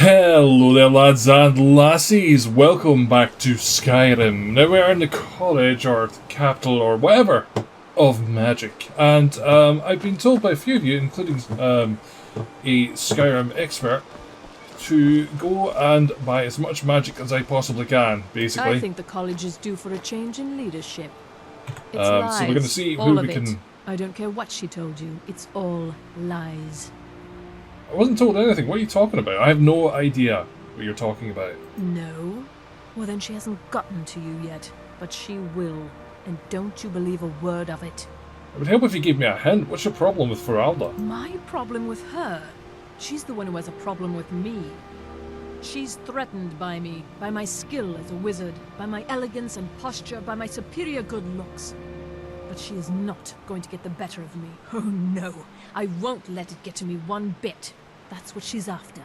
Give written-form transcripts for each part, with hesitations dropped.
Hello there lads and lassies, welcome back to Skyrim. Now we're in the college or the capital or whatever of magic, and I've been told by a few of you, including a Skyrim expert, to go and buy as much magic as I possibly can, basically. I think the college is due for a change in leadership. It's So we're going to see who we can... I don't care what she told you, it's all lies. I wasn't told anything. What are you talking about? I have no idea what you're talking about. No? Well then she hasn't gotten to you yet, but she will. And don't you believe a word of it. It would help if you gave me a hint. What's your problem with Feralda? My problem with her? She's the one who has a problem with me. She's threatened by me, by my skill as a wizard, by my elegance and posture, by my superior good looks. But she is not going to get the better of me. Oh no, I won't let it get to me one bit. That's what she's after.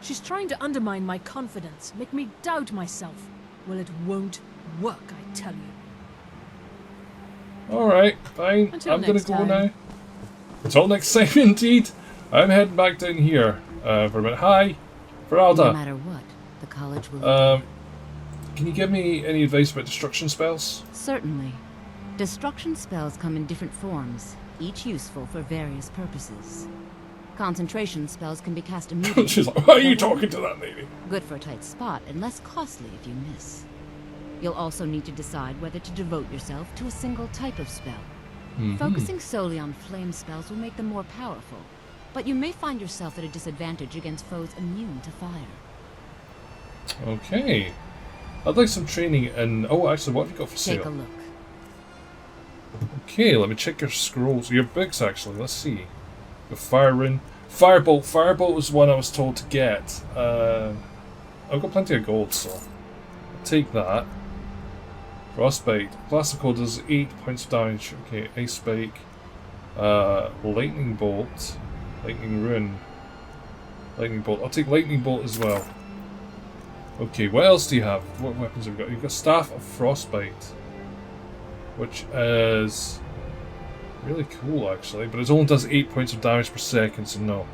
She's trying to undermine my confidence, make me doubt myself. Well, it won't work, I tell you. Alright, fine. I'm gonna go now. Until next time, indeed. I'm heading back down here for a minute. Hi, Feralda. No matter what, the college will... Can you give me any advice about destruction spells? Certainly. Destruction spells come in different forms, each useful for various purposes. Concentration spells can be cast immediately. She's like, why are you talking to that lady? Good for a tight spot and less costly if you miss. You'll also need to decide whether to devote yourself to a single type of spell. Focusing solely on flame spells will make them more powerful, but you may find yourself at a disadvantage against foes immune to fire. Okay. I'd like some training in... Oh, actually, what have you got for sale? Take a look. Okay, let me check your scrolls. Your books, actually. Let's see. The Fire Rune. Firebolt. Firebolt was one I was told to get. I've got plenty of gold, so I'll take that. Frostbite. Plastical does 8 points of damage. Okay, Ice Spike. Lightning Bolt. Lightning Rune. Lightning Bolt. I'll take Lightning Bolt as well. Okay, what else do you have? What weapons have you got? You've got Staff of Frostbite, which is really cool actually, but it only does 8 points of damage per second, so no.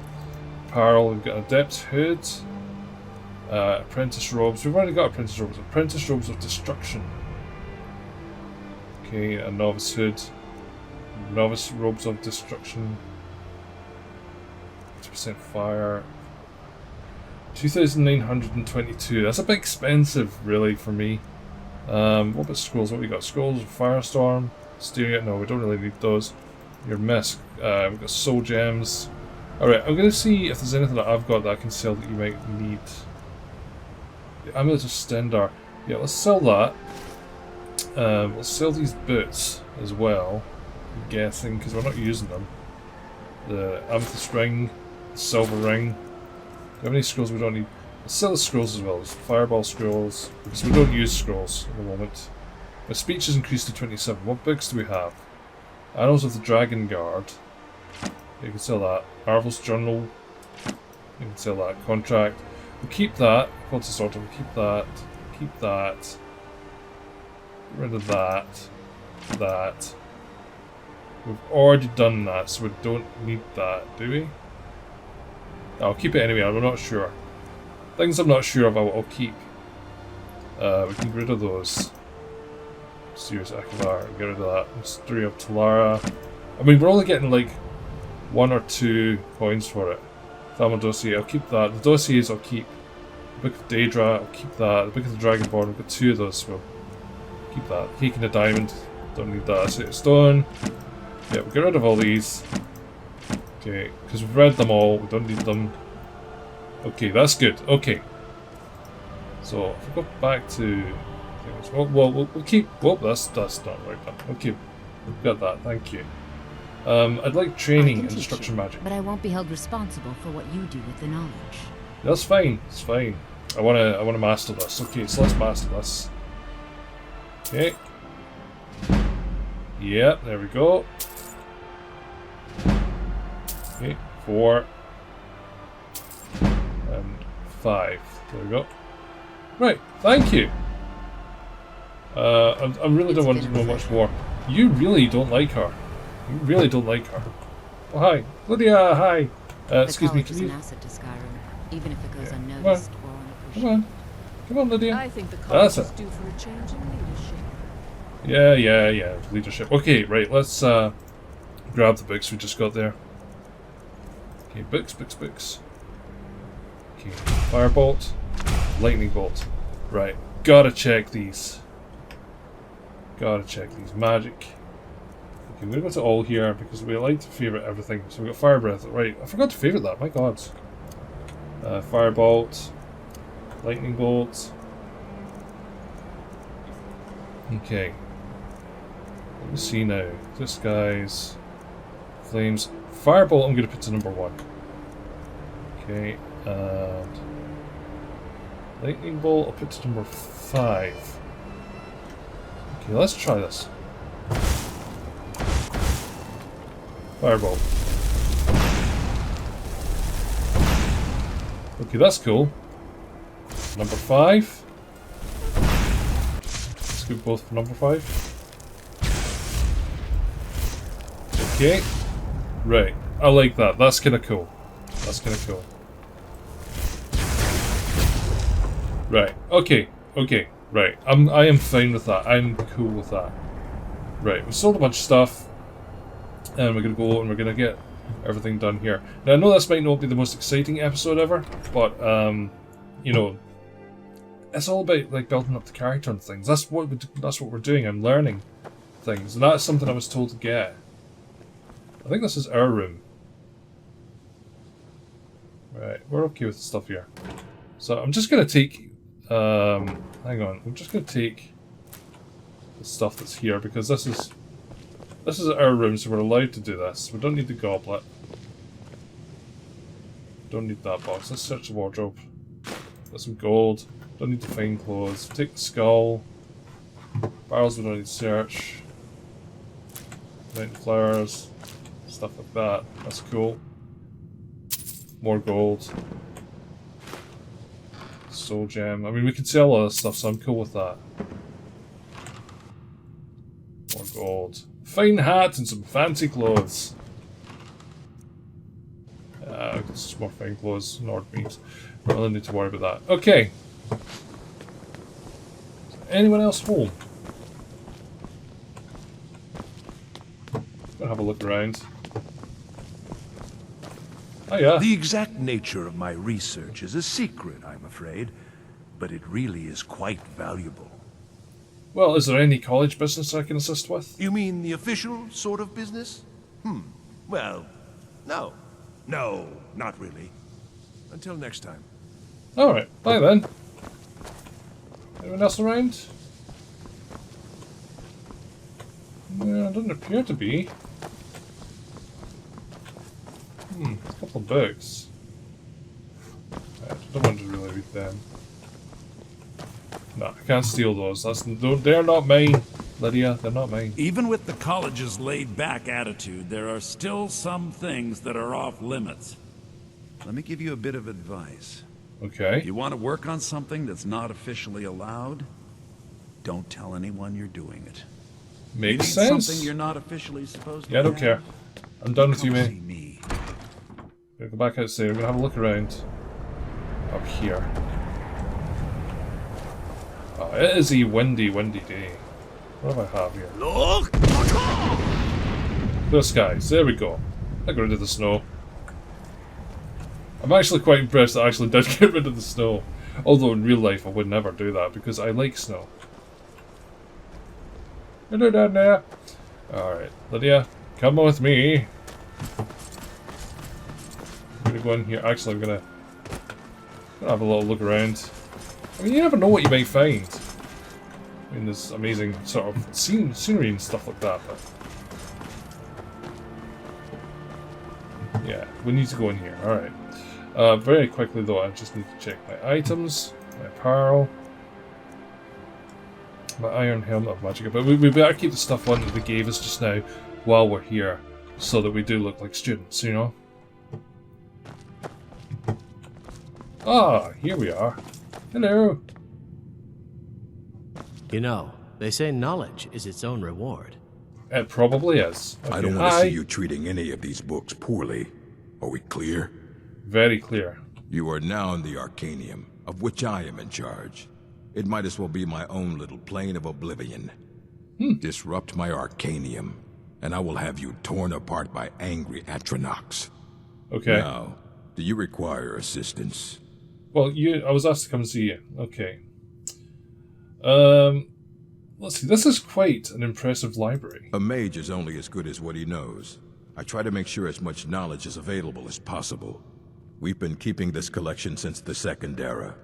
Apparel, we've got Adept's Hood, Apprentice Robes, we've already got Apprentice Robes. Apprentice Robes of Destruction. Okay, a Novice Hood, Novice Robes of Destruction, 50% Fire, 2,922, that's a bit expensive really for me. What about scrolls? What we got? Scrolls of Firestorm, Stereo. No, we don't really need those. Your Mist. We've got Soul Gems. Alright, I'm gonna see if there's anything that I've got that I can sell that you might need. The Amulet of Stendar. Yeah, let's sell that. We'll sell these boots as well, I'm guessing, because we're not using them. The Amethyst Ring, the Silver Ring. Do you have any scrolls we don't need? Let's sell the scrolls as well. There's Fireball scrolls, because we don't use scrolls at the moment. My speech is increased to 27. What books do we have? Annals of the Dragon Guard. You can sell that. Arvel's Journal. You can sell that. Contract. We'll keep that. What's the sort of? We'll keep that. Keep that. Get rid of that. That. We've already done that, so we don't need that, do we? I'll keep it anyway. I'm not sure. Things I'm not sure of, I'll keep. We can get rid of those. Serious Akivar, get rid of that. Mystery of Talara. I mean, we're only getting like 1 or 2 coins for it. Thalma Dossier, I'll keep that. The dossiers I'll keep. The Book of Daedra, I'll keep that. The Book of the Dragonborn, we've got 2 of those, so we'll keep that. Cake and a Diamond, don't need that. City of Stone. Yeah, we'll get rid of all these. Okay, because we've read them all, we don't need them. Okay, that's good. Okay. So, if we go back to... Well, we'll keep... Well, that's not right then. Okay, we've got that. Thank you. I'd like training in destruction magic. But I won't be held responsible for what you do with the knowledge. That's fine. It's fine. I wanna master this. Okay, so let's master this. Okay. Yep, there we go. Okay, 4 and 5. There we go. Right, thank you. I really don't want to know much more. You really don't like her. You really don't like her. Oh, hi. Lydia, hi. Excuse me, can you... an asset to Skyrim. even if it goes Yeah. unnoticed or Come unappreciated. on. Come on, Lydia. I think the That's college is it. due for a change in leadership. Yeah. Leadership. Okay, right, let's grab the books we just got there. Okay, books. Okay, firebolt, lightning bolt. Right, gotta check these. Magic. Okay, I'm gonna go to all here because we like to favorite everything. So we've got fire breath. Right, I forgot to favorite that, my god. Firebolt, lightning bolt. Okay. Let me see now. Disguise. Flames. Firebolt I'm going to put to number 1. Okay. And lightning bolt I'll put to number 5. Okay, let's try this. Firebolt. Okay, that's cool. Number 5. Let's go both for number 5. Okay. Right. I like that. That's kind of cool. Right. Okay. Right. I am fine with that. I'm cool with that. Right. We sold a bunch of stuff. And we're going to go and we're going to get everything done here. Now, I know this might not be the most exciting episode ever, but, you know, it's all about, like, building up the character and things. That's what we're doing. I'm learning things. And that's something I was told to get. I think this is our room. Right, we're okay with the stuff here. So I'm just going to take... hang on. I'm just going to take the stuff that's here because this is our room, so we're allowed to do this. We don't need the goblet. Don't need that box. Let's search the wardrobe. Got some gold. Don't need the fine clothes. Take the skull. Barrels we don't need to search. Mountain flowers. Stuff like that. That's cool. More gold. Soul gem. I mean, we can sell all this stuff, so I'm cool with that. More gold. Fine hat and some fancy clothes. This is more fine clothes. Nord means. Don't really need to worry about that. Okay. Anyone else home? Gonna have a look around. Oh yeah. The exact nature of my research is a secret, I'm afraid, but it really is quite valuable. Well, is there any college business I can assist with? You mean the official sort of business? Well, no. No, not really. Until next time. Alright, bye then. Anyone else around? No, it doesn't appear to be. A couple of books. I don't want to really read them. No, I can't steal those. They're not mine, Lydia. They're not mine. Even with the college's laid-back attitude, there are still some things that are off limits. Let me give you a bit of advice. Okay. You want to work on something that's not officially allowed? Don't tell anyone you're doing it. Makes You need sense. something you're not officially supposed to Yeah, I don't have? care. I'm done with you, Come mate. see me. Gonna go back outside. We're gonna have a look around. Up here. Oh, it is a windy day. What do I have here? Look! Blue skies. There we go. I got rid of the snow. I'm actually quite impressed that I actually did get rid of the snow. Although in real life I would never do that because I like snow. Hello down there. Alright, Lydia, come on with me. I'm gonna go in here. Actually, I'm gonna have a little look around. I mean, you never know what you might find. I mean, there's amazing sort of scenery and stuff like that, but... yeah, we need to go in here. Alright. Very quickly though, I just need to check my items, my apparel, my iron helmet of magic. But we better keep the stuff on that they gave us just now while we're here, so that we do look like students, you know? Ah, here we are. Hello. You know, they say knowledge is its own reward. It probably is. I don't want to see you treating any of these books poorly. Are we clear? Very clear. You are now in the Arcanium, of which I am in charge. It might as well be my own little plane of oblivion. Disrupt my Arcanium, and I will have you torn apart by angry Atronachs. Okay. Now, do you require assistance? Well, I was asked to come and see you. Okay. Let's see. This is quite an impressive library. A mage is only as good as what he knows. I try to make sure as much knowledge is available as possible. We've been keeping this collection since the Second Era.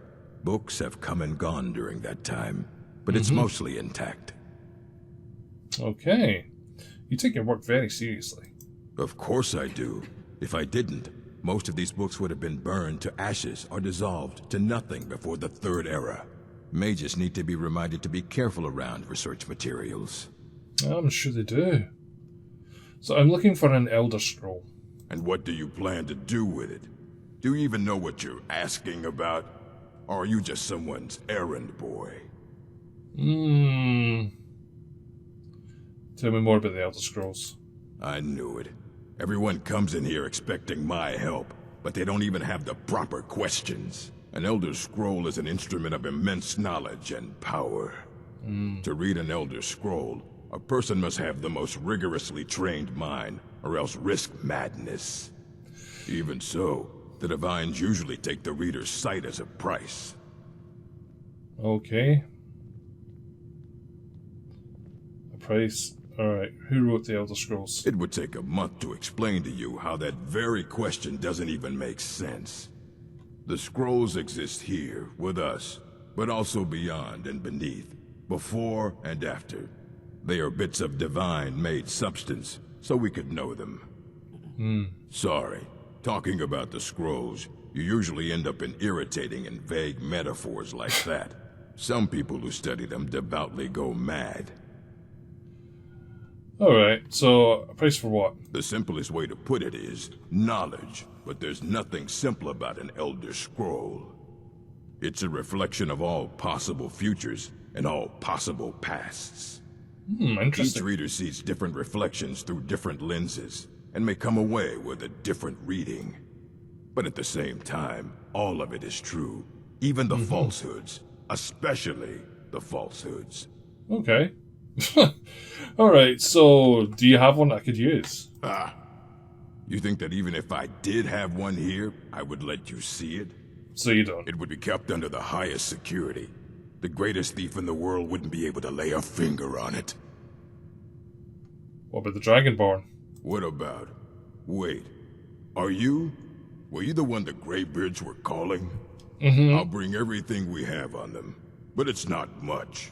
Books have come and gone during that time, but it's mostly intact. Okay. You take your work very seriously. Of course I do. If I didn't, most of these books would have been burned to ashes or dissolved to nothing before the Third Era. Mages need to be reminded to be careful around research materials. I'm sure they do. So I'm looking for an Elder Scroll. And what do you plan to do with it? Do you even know what you're asking about? Or are you just someone's errand boy? Tell me more about the Elder Scrolls. I knew it. Everyone comes in here expecting my help, but they don't even have the proper questions. An Elder Scroll is an instrument of immense knowledge and power. To read an Elder Scroll, a person must have the most rigorously trained mind, or else risk madness. Even so, the Divines usually take the reader's sight as a price. Okay. A price. Alright, who wrote the Elder Scrolls? It would take a month to explain to you how that very question doesn't even make sense. The scrolls exist here, with us, but also beyond and beneath, before and after. They are bits of divine-made substance, so we could know them. Sorry, talking about the scrolls, you usually end up in irritating and vague metaphors like that. Some people who study them devoutly go mad. Alright, so a price for what? The simplest way to put it is knowledge, but there's nothing simple about an Elder Scroll. It's a reflection of all possible futures and all possible pasts. Interesting. Each reader sees different reflections through different lenses, and may come away with a different reading. But at the same time, all of it is true, even the falsehoods, especially the falsehoods. Okay. Alright, so do you have one I could use? You think that even if I did have one here, I would let you see it? So you don't. It would be kept under the highest security. The greatest thief in the world wouldn't be able to lay a finger on it. What about the Dragonborn? What about... Wait. Were you the one the Greybeards were calling? I'll bring everything we have on them. But it's not much.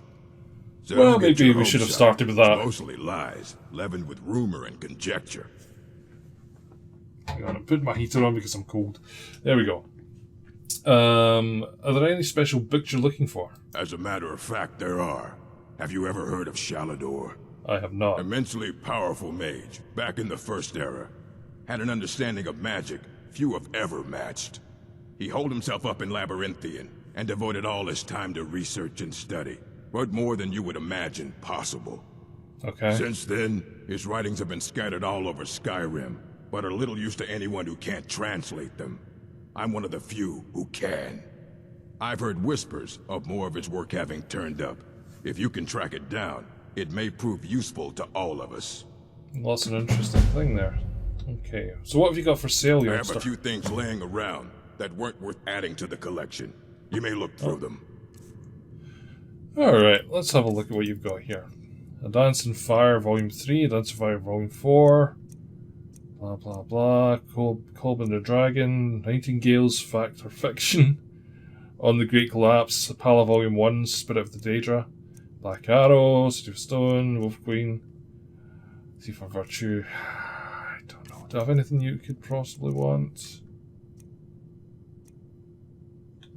So Well, maybe we should have started with that. It's mostly lies, leavened with rumor and conjecture. Hang on, I'm putting my heater on because I'm cold. There we go. Are there any special books you're looking for? As a matter of fact, there are. Have you ever heard of Shalador? I have not. Immensely powerful mage, back in the First Era. Had an understanding of magic few have ever matched. He holed himself up in Labyrinthian, and devoted all his time to research and study. But more than you would imagine possible. Okay. Since then, his writings have been scattered all over Skyrim, but are little use to anyone who can't translate them. I'm one of the few who can. I've heard whispers of more of his work having turned up. If you can track it down, it may prove useful to all of us. Well, that's an interesting thing there. Okay, so what have you got for sale, I have youngster? a few things laying around that weren't worth adding to the collection. You may look through them. Alright, let's have a look at what you've got here. A Dance in Fire Volume 3, A Dance in Fire Volume 4, blah blah blah, Colbin the Dragon, Nightingales, Fact or Fiction, On the Great Collapse, Pala Volume 1, Spirit of the Daedra, Black Arrow, City of Stone, Wolf Queen, Thief of Virtue. I don't know. Do I have anything you could possibly want?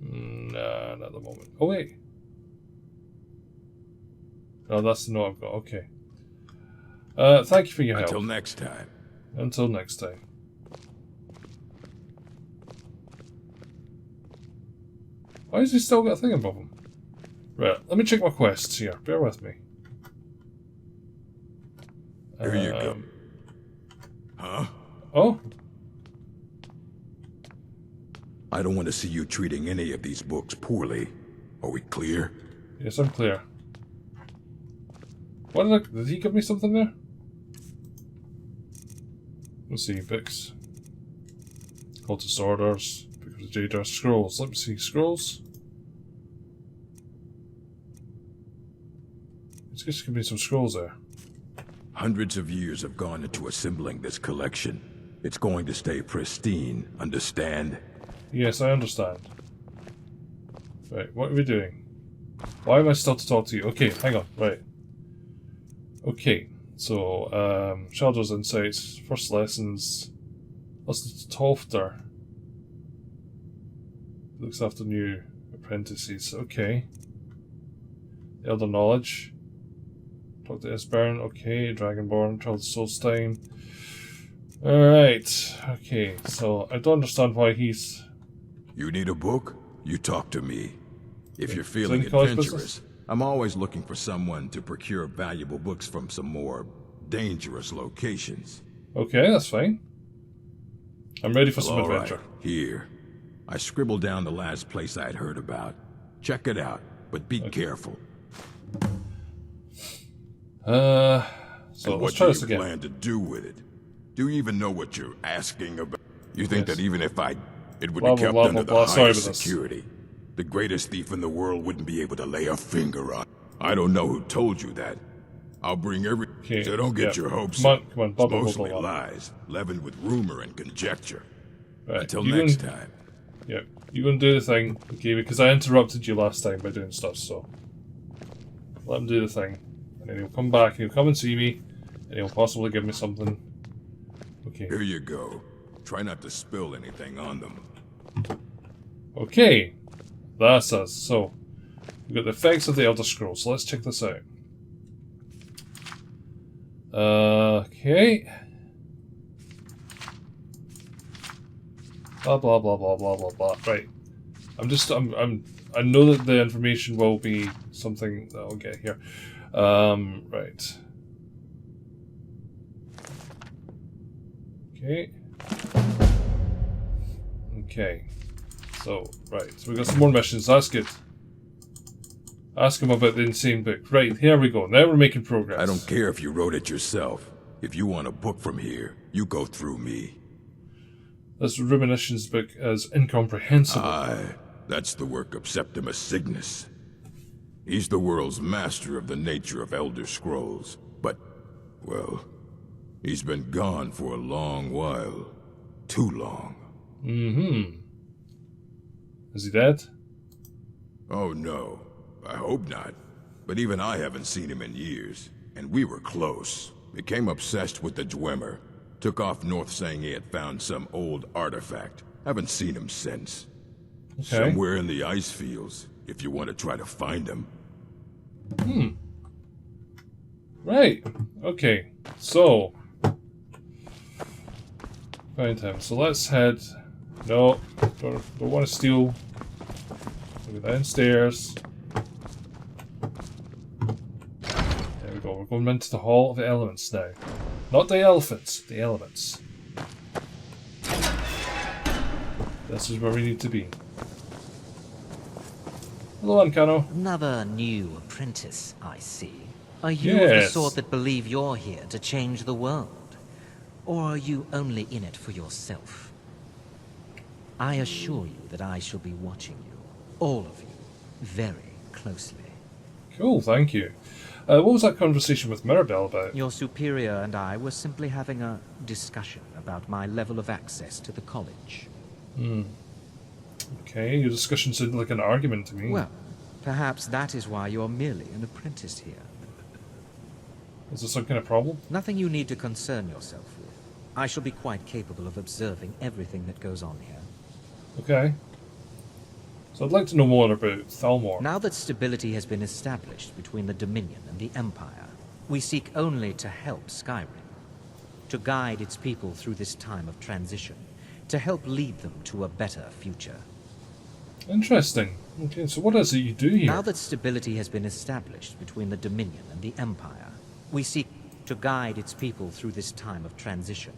Nah, not at the moment. Oh wait. Oh, that's the note I've got. Okay. Thank you for your help. Until next time. Until next time. Why has he still got a thing above him? Right, let me check my quests here. Bear with me. Here you go. Huh? Oh. I don't want to see you treating any of these books poorly. Are we clear? Yes, I'm clear. What did he give me something there? Let's see, books. Call to Orders. Book of the Jadar. Scrolls. Let me see. Scrolls. It's just give me some scrolls there. Hundreds of years have gone into assembling this collection. It's going to stay pristine, understand? Yes, I understand. Right, what are we doing? Why am I still to talk to you? Okay, hang on, right. Okay, so, Shadow's Insights, first lessons. That's the Tofter. Looks after new apprentices, okay. Elder Knowledge. Talk to Esbern, okay. Dragonborn, Child Solstein. Alright, okay, so I don't understand why he's... You need a book? You talk to me. If you're Is feeling that college adventurous, business? I'm always looking for someone to procure valuable books from some more dangerous locations. Okay, that's fine. I'm ready for some All right, adventure. here. I scribbled down the last place I'd heard about. Check it out, but be careful. So And let's what try do this you again. plan to do with it? Do you even know what you're asking about? You think Yes. that even if it would Blah, be blah, kept blah, under blah, the blah. Sorry highest about this. security, the greatest thief in the world wouldn't be able to lay a finger on. I don't know who told you that. I'll bring every... Okay, So don't get yeah. your hopes Come on, up. come on, blah, blah, It's blah, mostly blah, blah. lies, leavened with rumor and conjecture. Right, Until you next gonna- time. Yeah, you're going to do the thing, okay, because I interrupted you last time by doing stuff, so... Let him do the thing. And then he'll come back, he'll come and see me, and he'll possibly give me something. Okay. Here you go. Try not to spill anything on them. Okay, that's us. So, we've got the effects of the Elder Scrolls, so let's check this out. Okay. Blah blah blah blah blah blah blah. Right. I know that the information will be something that I'll get here. Right. Okay. Okay. So, right. So we got some more missions. That's good. Ask him about the insane book. Right, here we go. Now we're making progress. I don't care if you wrote it yourself. If you want a book from here, you go through me. This Ruminations book is incomprehensible. Aye, that's the work of Septimus Cygnus. He's the world's master of the nature of Elder Scrolls. But, well, he's been gone for a long while. Too long. Mm-hmm. Is he dead? Oh no, I hope not. But even I haven't seen him in years. And we were close. Became obsessed with the Dwemer. Took off north saying he had found some old artifact. Haven't seen him since. Okay. Somewhere in the ice fields, if you want to try to find him. Right. Okay. So. Find him. So let's head. No. Don't want to steal. Go downstairs. There we go. We're going into the Hall of Elements now. Not the elephants. The elements. This is where we need to be. Hello, Ancano. Another new apprentice, I see. Are you of the Yes. sort that believe you're here to change the world? Or are you only in it for yourself? I assure you that I shall be watching you, all of you, very closely. Cool, thank you. What was that conversation with Mirabelle about? Your superior and I were simply having a discussion about my level of access to the college. Okay, your discussion sounded like an argument to me. Well, perhaps that is why you're merely an apprentice here. Is there some kind of problem? Nothing you need to concern yourself with. I shall be quite capable of observing everything that goes on here. Okay. So I'd like to know more about Thalmor. Now that stability has been established between the Dominion and the Empire, we seek only to help Skyrim, to guide its people through this time of transition, to help lead them to a better future. Interesting. Okay, so what is it you do here? Now that stability has been established between the Dominion and the Empire, we seek to guide its people through this time of transition.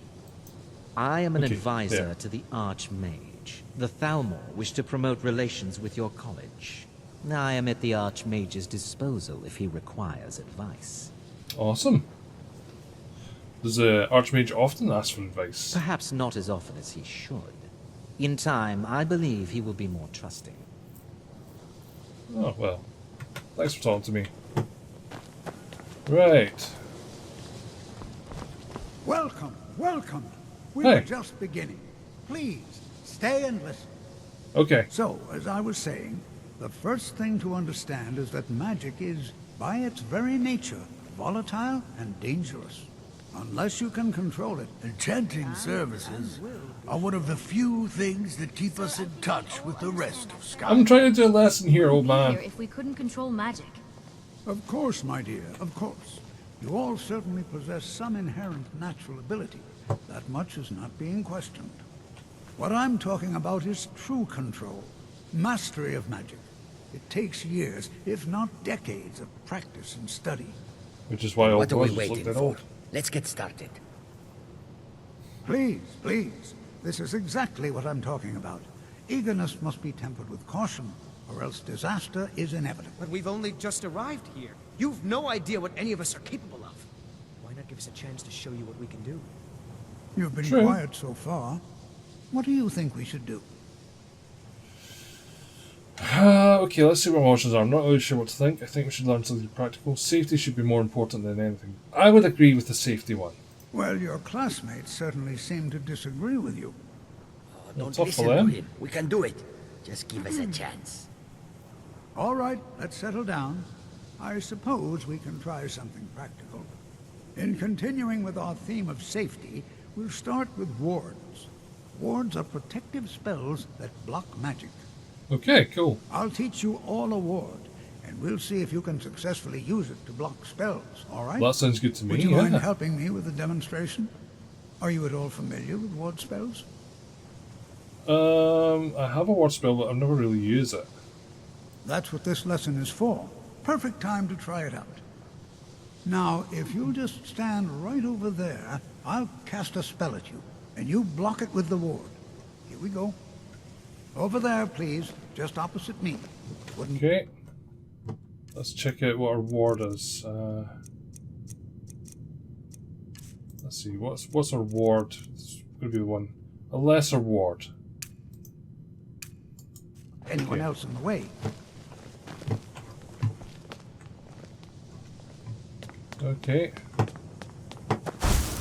I am an Okay, advisor yeah. to the Archmage, knowledge. The Thalmor wish to promote relations with your college. I am at the Archmage's disposal if he requires advice. Awesome. Does the Archmage often ask for advice? Perhaps not as often as he should. In time, I believe he will be more trusting. Oh, well. Thanks for talking to me. Right. Welcome, welcome. We Hey. were just beginning. Please, stay and listen. Okay. So, as I was saying, the first thing to understand is that magic is, by its very nature, volatile and dangerous. Unless you can control it, Enchanting services are one of the few things that keep us in touch with the rest of Skyrim. I'm trying to do a lesson here, old man. If we couldn't control magic. Of course, my dear, of course. You all certainly possess some inherent natural ability. That much is not being questioned. What I'm talking about is true control, mastery of magic. It takes years, if not decades, of practice and study. Which is why old What are we boys look waiting that for? old. Let's get started. Please, please. This is exactly what I'm talking about. Eagerness must be tempered with caution, or else disaster is inevitable. But we've only just arrived here. You've no idea what any of us are capable of. Why not give us a chance to show you what we can do? You've been True. quiet so far. What do you think we should do? Okay, let's see what my options are. I'm not really sure what to think. I think we should learn something practical. Safety should be more important than anything. I would agree with the safety one. Well, your classmates certainly seem to disagree with you. Don't tough listen for to them. him. We can do it. Just give us a chance. All right, let's settle down. I suppose we can try something practical. In continuing with our theme of safety, we'll start with wards. Wards are protective spells that block magic. Okay, cool. I'll teach you all a ward, and we'll see if you can successfully use it to block spells, all right? Well, that sounds good to me. Would you mind Yeah. helping me with the demonstration? Are you at all familiar with ward spells? I have a ward spell, but I've never really used it. That's what this lesson is for. Perfect time to try it out. Now, if you'll just stand right over there, I'll cast a spell at you, and you block it with the ward. Here we go. Over there, please, just opposite me. Wouldn't Okay. Let's check out what our ward is. Let's see, what's our ward? It's going to be the one. A lesser ward. anyone Okay. else in the way? Okay.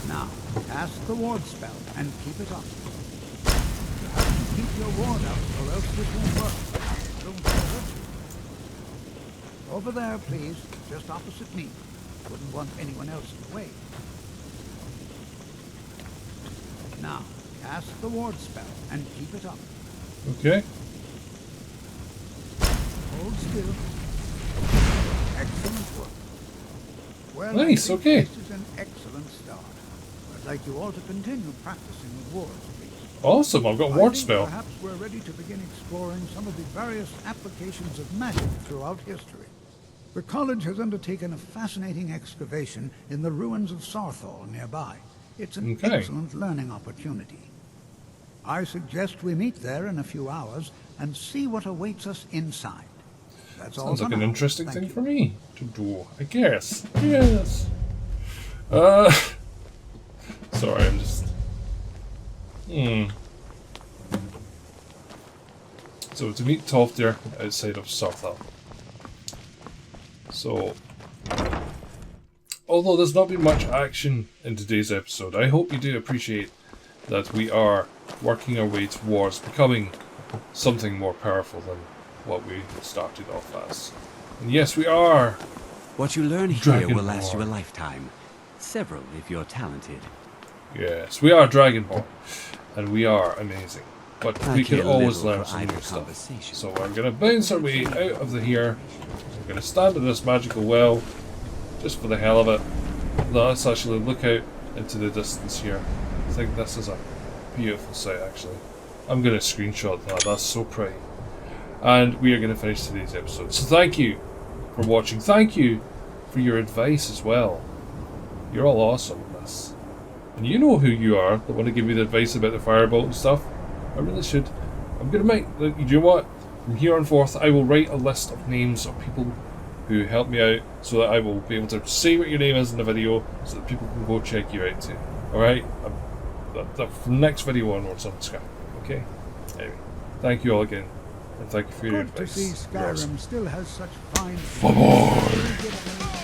Now, cast the ward spell and keep it up. You have to keep your ward up, or else this won't work. Don't hurt you. Over there, please, just opposite me. Wouldn't want anyone else in the way. Now, cast the ward spell and keep it up. Okay. Hold still. Excellent work. Well, Nice, I think okay. This is an excellent start. I'd like you all to continue practicing with wards, please. Awesome, I've got I ward think spell. Perhaps we're ready to begin exploring some of the various applications of magic throughout history. The college has undertaken a fascinating excavation in the ruins of Sarthal nearby. It's an Okay. excellent learning opportunity. I suggest we meet there in a few hours and see what awaits us inside. That's all Sounds for like an now. interesting Thank thing you. for me to do, I guess. Yes. Sorry, I'm just... So, to meet Tolfdir outside of Sarthal. So... Although there's not been much action in today's episode, I hope you do appreciate that we are working our way towards becoming something more powerful than what we started off as. And yes, we are. What you learn here will Dragonborn. last you a lifetime. Several, if you're talented. Yes, we are Dragonborn, and we are amazing. But I we can care always little learn for some idle new stuff. conversation. So I'm going to bounce our way out of here. We're going to stand in this magical well, just for the hell of it. Let's actually look out into the distance here. I think this is a beautiful sight, actually. I'm going to screenshot that. That's so pretty. And we are going to finish today's episode. So thank you for watching. Thank you for your advice as well. You're all awesome at this. And you know who you are that want to give me the advice about the firebolt and stuff. I really should I'm gonna make. You know what? From here on forth, I will write a list of names of people who helped me out, so that I will be able to say what your name is in the video, so that people can go check you out too. All right? From next video onwards on Skyrim. Okay. Anyway, thank you all again, and thank you for your Good to advice. see You're awesome. Skyrim still has such fine... Favor.